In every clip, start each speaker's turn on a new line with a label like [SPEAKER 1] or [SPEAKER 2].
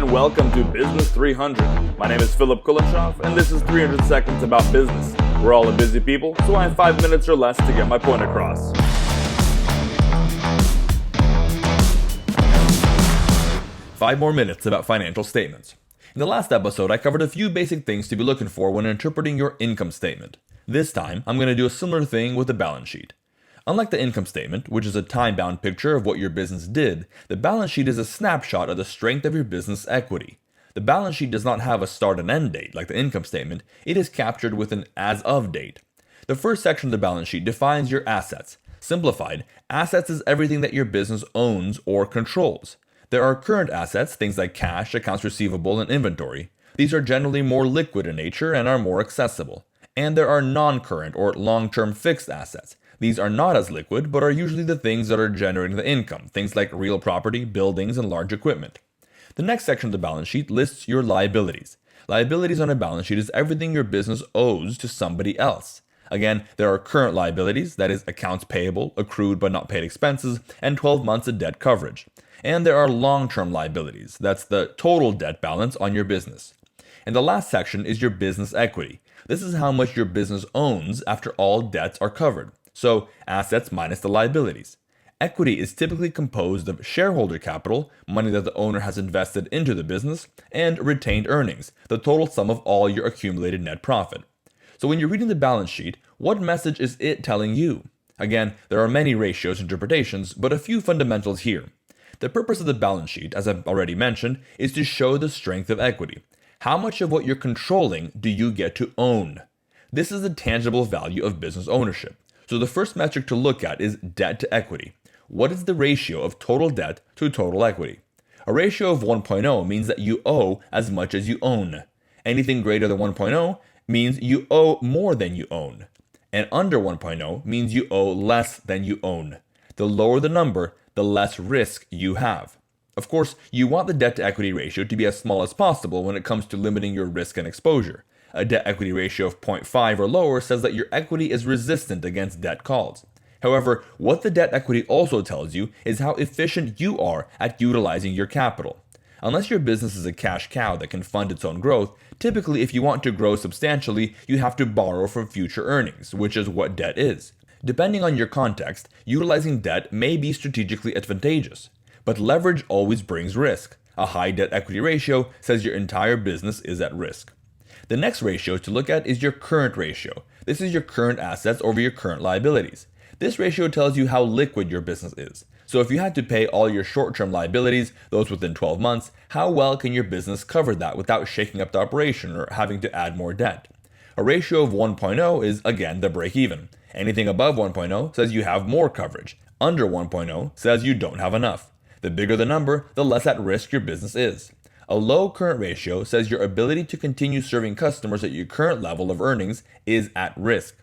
[SPEAKER 1] and welcome to Business 300. My name is Philip Kulenshoff, and this is 300 Seconds About Business. We're all a busy people, so I have 5 minutes or less to get my point across. Five more minutes about financial statements. In the last episode, I covered a few basic things to be looking for when interpreting your income statement. This time, I'm going to do a similar thing with the balance sheet. Unlike the income statement, which is a time-bound picture of what your business did, the balance sheet is a snapshot of the strength of your business equity. The balance sheet does not have a start and end date like the income statement. It is captured with an as-of date. The first section of the balance sheet defines your assets. Simplified, assets is everything that your business owns or controls. There are current assets, things like cash, accounts receivable, and inventory. These are generally more liquid in nature and are more accessible. And there are non-current or long-term fixed assets. These are not as liquid, but are usually the things that are generating the income, things like real property, buildings, and large equipment. The next section of the balance sheet lists your liabilities. Liabilities on a balance sheet is everything your business owes to somebody else. Again, there are current liabilities, that is accounts payable, accrued but not paid expenses, and 12 months of debt coverage. And there are long-term liabilities, that's the total debt balance on your business. And the last section is your business equity. This is how much your business owns after all debts are covered. So, assets minus the liabilities. Equity is typically composed of shareholder capital, money that the owner has invested into the business, and retained earnings, the total sum of all your accumulated net profit. So when you're reading the balance sheet, what message is it telling you? Again, there are many ratios and interpretations, but a few fundamentals here. The purpose of the balance sheet, as I've already mentioned, is to show the strength of equity. How much of what you're controlling do you get to own? This is the tangible value of business ownership. So the first metric to look at is debt to equity. What is the ratio of total debt to total equity? A ratio of 1.0 means that you owe as much as you own. Anything greater than 1.0 means you owe more than you own. And under 1.0 means you owe less than you own. The lower the number, the less risk you have. Of course, you want the debt to equity ratio to be as small as possible when it comes to limiting your risk and exposure. A debt equity ratio of 0.5 or lower says that your equity is resistant against debt calls. However, what the debt equity also tells you is how efficient you are at utilizing your capital. Unless your business is a cash cow that can fund its own growth, typically if you want to grow substantially, you have to borrow from future earnings, which is what debt is. Depending on your context, utilizing debt may be strategically advantageous. But leverage always brings risk. A high debt equity ratio says your entire business is at risk. The next ratio to look at is your current ratio. This is your current assets over your current liabilities. This ratio tells you how liquid your business is. So if you had to pay all your short-term liabilities, those within 12 months, how well can your business cover that without shaking up the operation or having to add more debt? A ratio of 1.0 is, again, the break-even. Anything above 1.0 says you have more coverage. Under 1.0 says you don't have enough. The bigger the number, the less at risk your business is. A low current ratio says your ability to continue serving customers at your current level of earnings is at risk.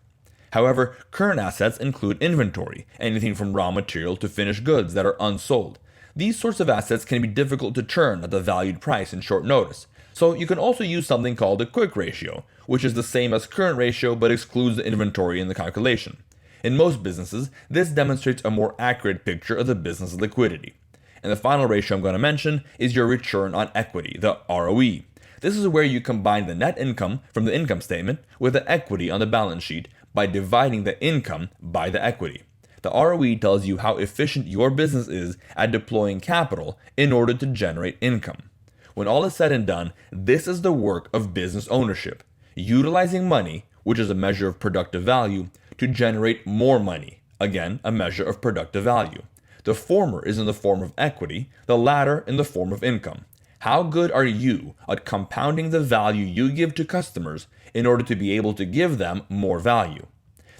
[SPEAKER 1] However, current assets include inventory, anything from raw material to finished goods that are unsold. These sorts of assets can be difficult to turn at the valued price in short notice. So you can also use something called a quick ratio, which is the same as current ratio but excludes the inventory in the calculation. In most businesses, this demonstrates a more accurate picture of the business liquidity. And the final ratio I'm going to mention is your return on equity, the ROE. This is where you combine the net income from the income statement with the equity on the balance sheet by dividing the income by the equity. The ROE tells you how efficient your business is at deploying capital in order to generate income. When all is said and done, this is the work of business ownership, utilizing money, which is a measure of productive value, to generate more money, again, a measure of productive value. The former is in the form of equity, the latter in the form of income. How good are you at compounding the value you give to customers in order to be able to give them more value?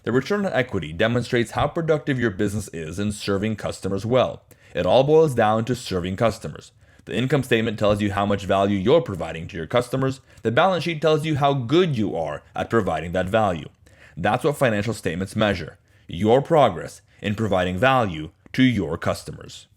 [SPEAKER 1] The return on equity demonstrates how productive your business is in serving customers well. It all boils down to serving customers. The income statement tells you how much value you're providing to your customers. The balance sheet tells you how good you are at providing that value. That's what financial statements measure: your progress in providing value to your customers.